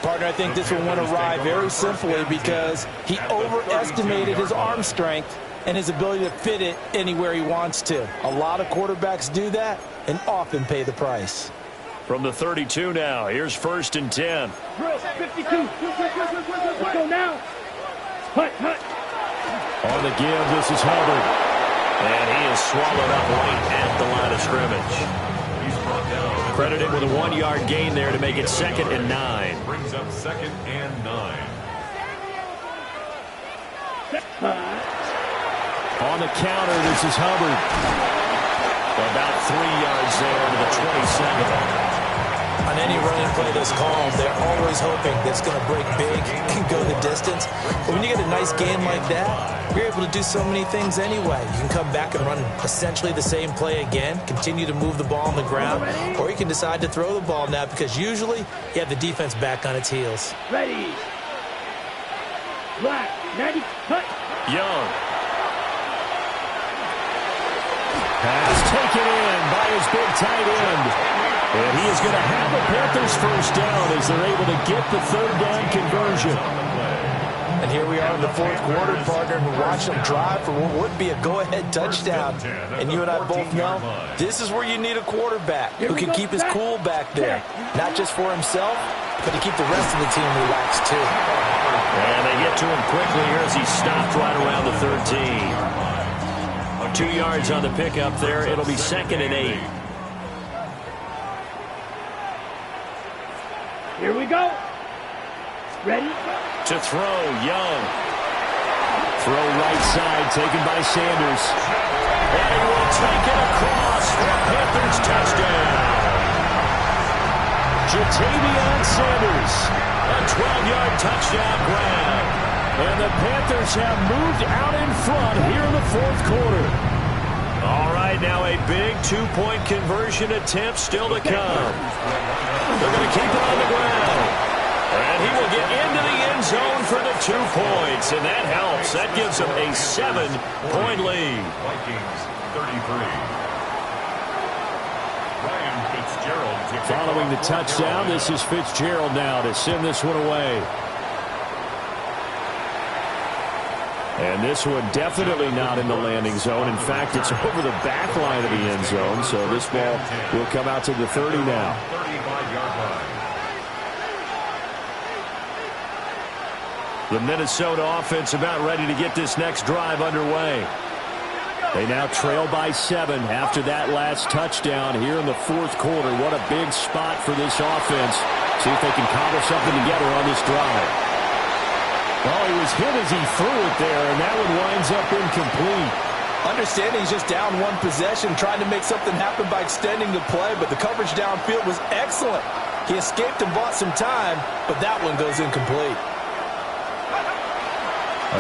Speaker 3: Partner, I think this will win a ride very simply because he overestimated his arm strength and his ability to fit it anywhere he wants to. A lot of quarterbacks do that and often pay the price.
Speaker 2: From the 32 now, here's 1st and 10.
Speaker 5: 52. Let's go now. Hut.
Speaker 6: On the give, this is Hubbard.
Speaker 2: And he is swallowed up right at the line of scrimmage. Credited with a 1-yard gain there to make it 2nd and 9.
Speaker 4: Brings up 2nd and 9.
Speaker 6: On the counter, this is Hubbard.
Speaker 2: About 3 yards there to the 27.
Speaker 3: On any running play that's called, they're always hoping that's going to break big and go the distance. But when you get a nice gain like that, you're able to do so many things anyway. You can come back and run essentially the same play again, continue to move the ball on the ground, or you can decide to throw the ball now because usually you have the defense back on its heels.
Speaker 5: Ready. Black. 90. Hut.
Speaker 2: Young.
Speaker 6: Pass taken in by his big tight end. And he is going to have the Panthers first down as they're able to get the third down conversion.
Speaker 3: And here we are in the fourth quarter, partner, and watch them drive for what would be a go-ahead touchdown. And you and I both know this is where you need a quarterback who can keep his cool back there. Not just for himself, but to keep the rest of the team relaxed too.
Speaker 2: And they get to him quickly here as he stopped right around the 13. 2 yards on the pickup there. It'll be 2nd and 8.
Speaker 5: Here we go. Ready.
Speaker 2: To throw, Young.
Speaker 6: Throw right side, taken by Sanders.
Speaker 2: And he will take it across for a Panthers touchdown.
Speaker 6: Ja'Tavion Sanders.
Speaker 2: A 12-yard touchdown grab.
Speaker 6: And the Panthers have moved out in front here in the fourth quarter.
Speaker 2: All right, now a big 2-point conversion attempt still to come. They're going to keep it on the ground. And he will get into the end zone for the 2 points, and that helps. That gives them a 7-point lead.
Speaker 4: Vikings 33. Ryan Fitzgerald to
Speaker 6: Following the touchdown, this is Fitzgerald now to send this one away. And this one definitely not in the landing zone. In fact, it's over the back line of the end zone, so this ball will come out to the 30 now.
Speaker 4: 35-yard line.
Speaker 2: The Minnesota offense about ready to get this next drive underway.
Speaker 6: They now trail by 7 after that last touchdown here in the fourth quarter. What a big spot for this offense. See if they can cobble something together on this drive. Well, he was hit as he threw it there, and that one winds up incomplete.
Speaker 3: Understanding he's just down one possession, trying to make something happen by extending the play, but the coverage downfield was excellent. He escaped and bought some time, but that one goes incomplete.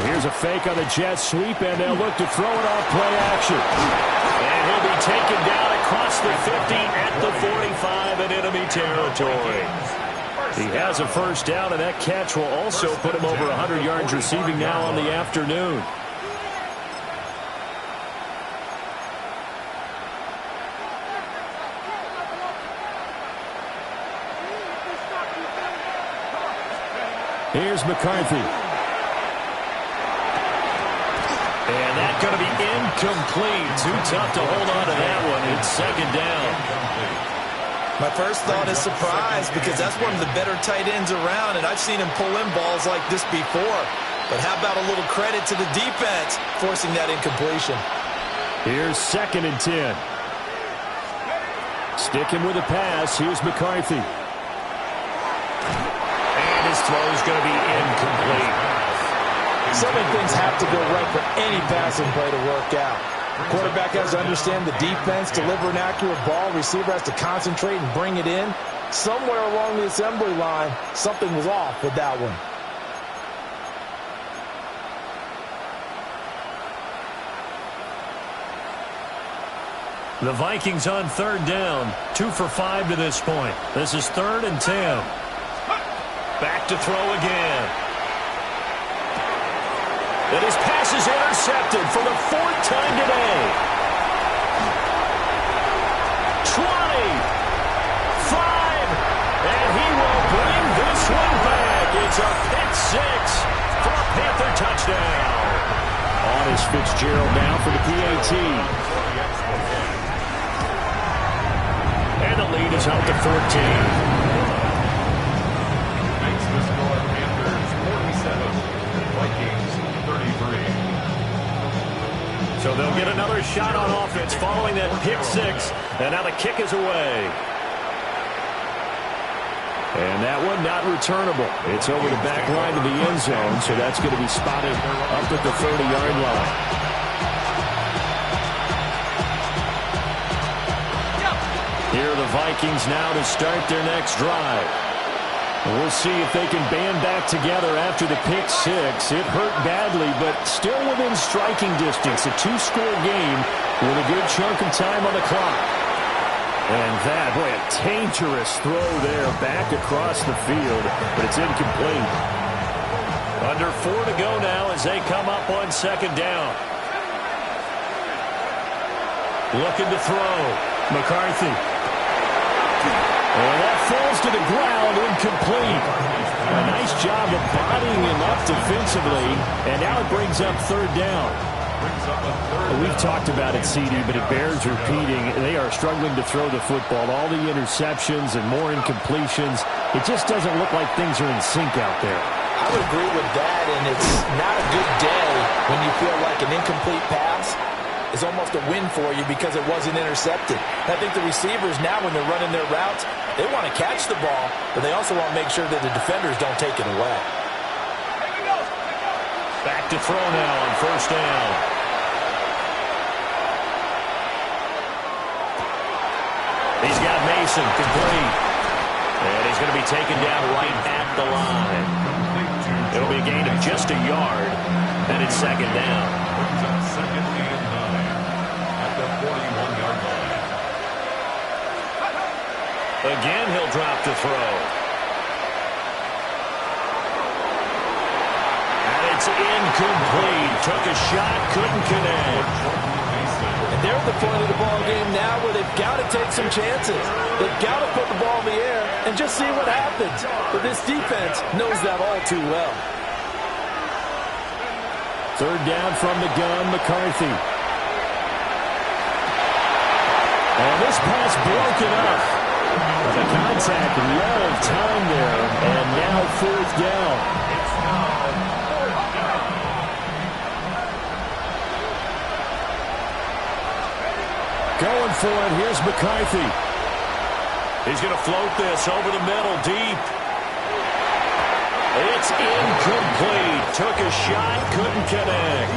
Speaker 6: Here's a fake on the jet sweep, and they'll look to throw it off play action.
Speaker 2: And he'll be taken down across the 50 at the 45 in enemy territory. He has a first down, and that catch will also put him over 100 yards receiving now on the afternoon. Here's McCarthy. And that's going to be incomplete. Too tough to hold on to that one. It's second down.
Speaker 3: My first thought is surprise, because that's one of the better tight ends around, and I've seen him pull in balls like this before. But how about a little credit to the defense forcing that incompletion?
Speaker 2: Here's 2nd and 10. Sticking with a pass. Here's McCarthy. His throw is going to be incomplete.
Speaker 3: So many things have to go right for any passing play to work out. The quarterback has to understand the defense, deliver an accurate ball. Receiver has to concentrate and bring it in. Somewhere along the assembly line, something was off with that one.
Speaker 2: The Vikings on 3rd down. 2 for 5 to this point. This is 3rd and 10. Back to throw again. And his pass is intercepted for the 4th time today. 20, 5, and he will bring this one back. It's a pick 6 for a Panther touchdown. On is Fitzgerald now for the PAT. And the lead is up to 14. So they'll get another shot on offense following that pick 6. And now the kick is away. And that one not returnable. It's over the back line of the end zone, so that's going to be spotted up at the 30-yard line. Here are the Vikings now to start their next drive. We'll see if they can band back together after the pick 6. It hurt badly, but still within striking distance. A 2-score game with a good chunk of time on the clock. And that, boy, a dangerous throw there back across the field, but it's incomplete. Under 4 to go now as they come up on 2nd down. Looking to throw. McCarthy. And that falls to the ground, incomplete. A nice job of bodying him up defensively, and now it brings up 3rd down. We've talked about it, CD, but it bears repeating. They are struggling to throw the football. All the interceptions and more incompletions. It just doesn't look like things are in sync out there.
Speaker 3: I would agree with that, and it's not a good day when you feel like an incomplete pass is almost a win for you because it wasn't intercepted. I think the receivers now, when they're running their routes, they want to catch the ball, but they also want to make sure that the defenders don't take it away.
Speaker 2: Back to throw now on 1st down. He's got Mason complete. And he's going to be taken down right at the line. It'll be a gain of just a yard, and it's 2nd down. Again, he'll drop to throw. And it's incomplete. Took a shot, couldn't connect.
Speaker 3: And they're at the point of the ball game now where they've got to take some chances. They've got to put the ball in the air and just see what happens. But this defense knows that all too well.
Speaker 2: 3rd down from the gun, McCarthy. And this pass broken up. The contact, low time there, and now 4th down. Going for it, here's McCarthy. He's going to float this over the middle, deep. It's incomplete. Took a shot, couldn't connect.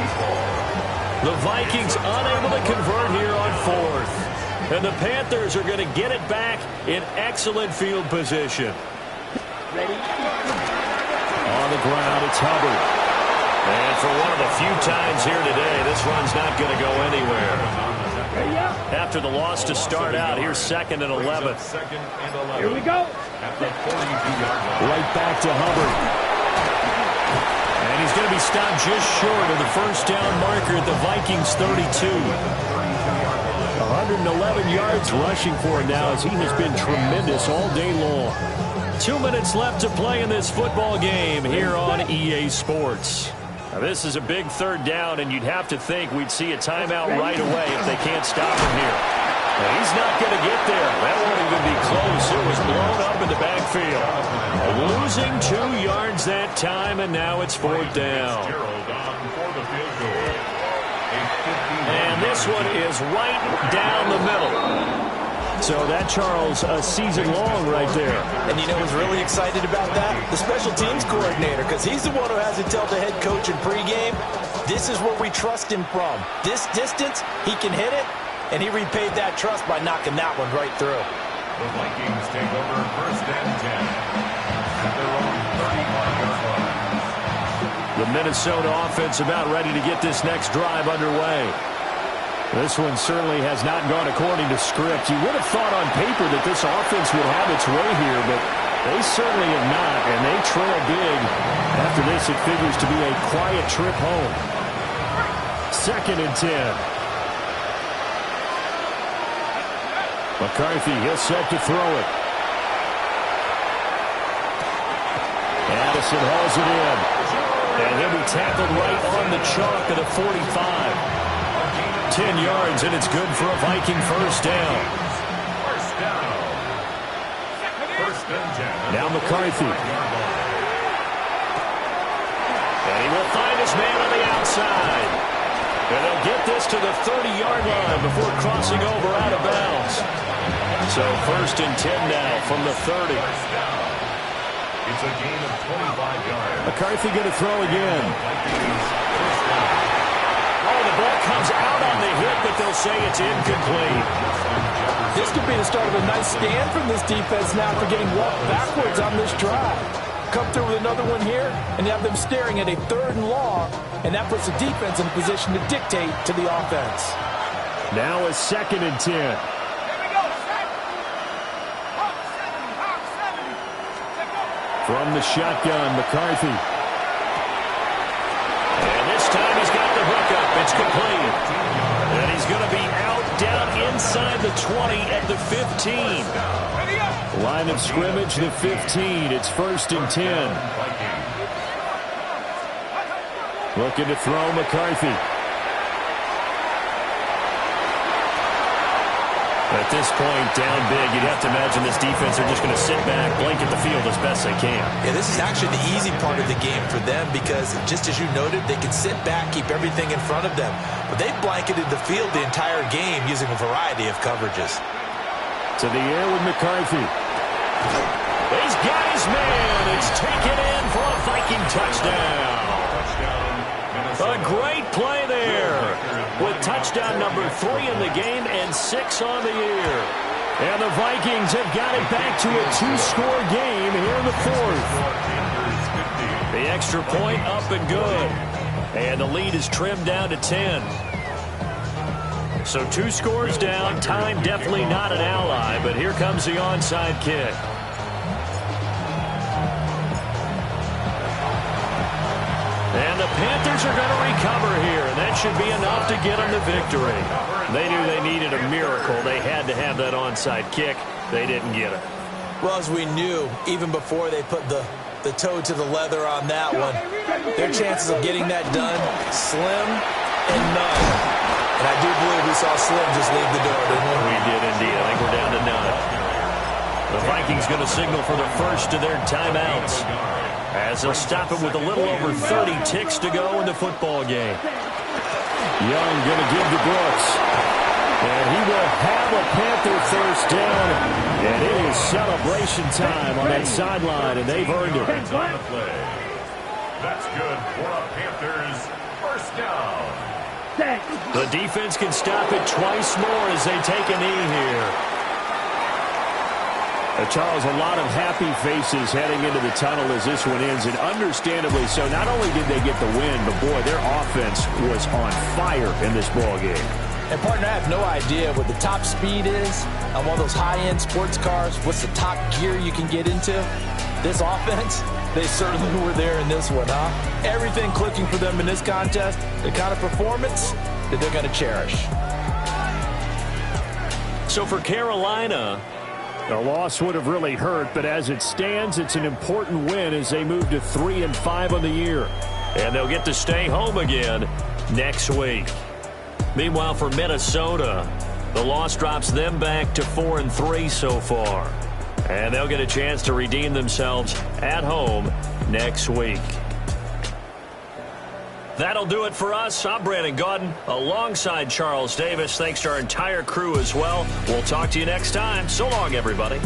Speaker 2: The Vikings unable to convert here on 4th. And the Panthers are going to get it back in excellent field position.
Speaker 5: Ready?
Speaker 2: On the ground, it's Hubbard. And for one of the few times here today, this run's not going to go anywhere. After the loss to start out, here's 2nd and 11.
Speaker 5: Here we go.
Speaker 4: at the 42-yard line.
Speaker 2: Right back to Hubbard. And he's going to be stopped just short of the first down marker at the Vikings 32. 111 yards rushing for him now as he has been tremendous all day long. 2 minutes left to play in this football game here on EA Sports. Now this is a big third down, and you'd have to think we'd see a timeout right away if they can't stop him here. Now, he's not going to get there. That won't even be close. It was blown up in the backfield. Losing 2 yards that time, and now it's fourth down. And this one is right down the middle. So that, Charles, a season long right there.
Speaker 3: And you know who's really excited about that? The special teams coordinator, because he's the one who has to tell the head coach in pregame, this is where we trust him from. This distance, he can hit it, and he repaid that trust by knocking that one right through.
Speaker 4: The Vikings take over first and 10 at their own 35-yard line.
Speaker 2: The Minnesota offense about ready to get this next drive underway. This one certainly has not gone according to script. You would have thought on paper that this offense would have its way here, but they certainly have not, and they trail big. After this, it figures to be a quiet trip home. 2nd and 10. McCarthy, he'll set to throw it. Addison hauls it in. And he'll be tackled right on the chalk of the 45. 10 yards, and it's good for a Viking first down.
Speaker 4: First down. First and 10.
Speaker 2: Now McCarthy. And he will find his man on the outside. And they'll get this to the 30-yard line before crossing over out of bounds. So first and 10 now from the 30.
Speaker 4: It's a gain of 25 yards.
Speaker 2: McCarthy going to throw again. Oh, the ball comes out on the hit, but they'll say it's incomplete.
Speaker 3: This could be the start of a nice stand from this defense now for getting walked backwards on this drive. Come through with another one here, and have them staring at a 3rd and long, and that puts the defense in a position to dictate to the offense.
Speaker 2: Now a 2nd and 10. From the shotgun, McCarthy. And this time he's got the hook up. It's complete. And he's going to be out down inside the 20 at the 15. Line of scrimmage, the 15. It's 1st and 10. Looking to throw McCarthy. At this point, down big, you'd have to imagine this defense are just going to sit back, blanket the field as best they can.
Speaker 3: Yeah, this is actually the easy part of the game for them because, just as you noted, they can sit back, keep everything in front of them. But they've blanketed the field the entire game using a variety of coverages.
Speaker 2: To the air with McCarthy. He's got his man. It's taken in for a Viking touchdown. A great play there with touchdown number 3 in the game and 6 on the year. And the Vikings have got it back to a 2-score game here in the 4th. The extra point up and good. And the lead is trimmed down to 10. So 2 scores down. Time definitely not an ally, but here comes the onside kick. And the Panthers are going to recover here, and that should be enough to get them the victory. They knew they needed a miracle. They had to have that onside kick. They didn't get it.
Speaker 3: Well, as we knew, even before they put the toe to the leather on that one, their chances of getting that done, slim and none. And I do believe we saw Slim just leave the door, didn't we?
Speaker 2: We did indeed. I think we're down to none. The Vikings going to signal for the first of their timeouts, as they'll stop it with a little over 30 ticks to go in the football game. Young going to give to Brooks. And he will have a Panther first down. And it is celebration time on that sideline, and they've earned it.
Speaker 4: That's good for a Panthers first down.
Speaker 2: The defense can stop it twice more as they take a knee here. Charles, a lot of happy faces heading into the tunnel as this one ends, and understandably so. Not only did they get the win, but boy, their offense was on fire in this ball game.
Speaker 3: And, partner, I have no idea what the top speed is on one of those high-end sports cars. What's the top gear you can get into? This offense, they certainly were there in this one, huh? Everything clicking for them in this contest, the kind of performance that they're going to cherish.
Speaker 2: So for Carolina,
Speaker 6: the loss would have really hurt, but as it stands, it's an important win as they move to 3-5 on the year.
Speaker 2: And they'll get to stay home again next week. Meanwhile, for Minnesota, the loss drops them back to 4-3 so far. And they'll get a chance to redeem themselves at home next week. That'll do it for us. I'm Brandon Gaudin alongside Charles Davis. Thanks to our entire crew as well. We'll talk to you next time. So long, everybody.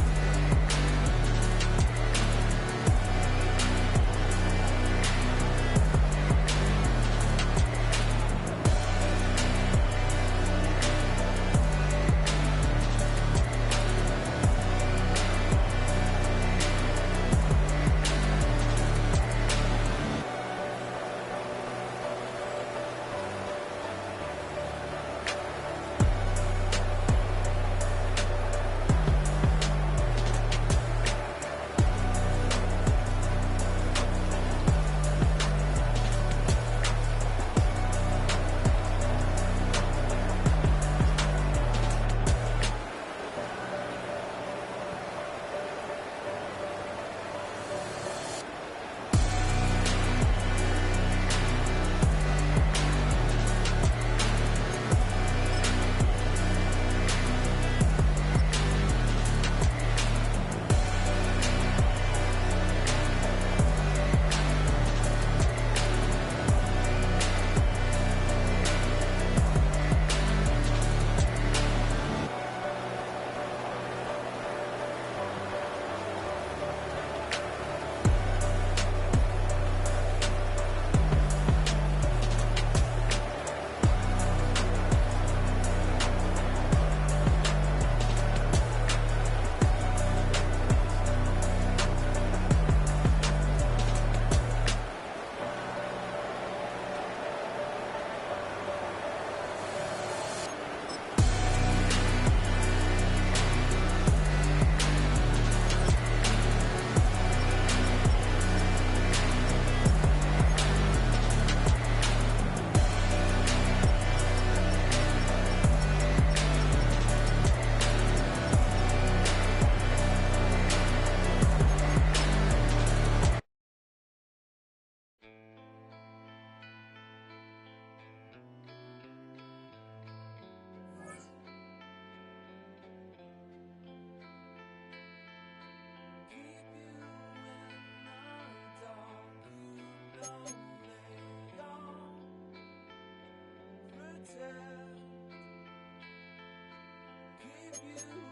Speaker 7: Keep you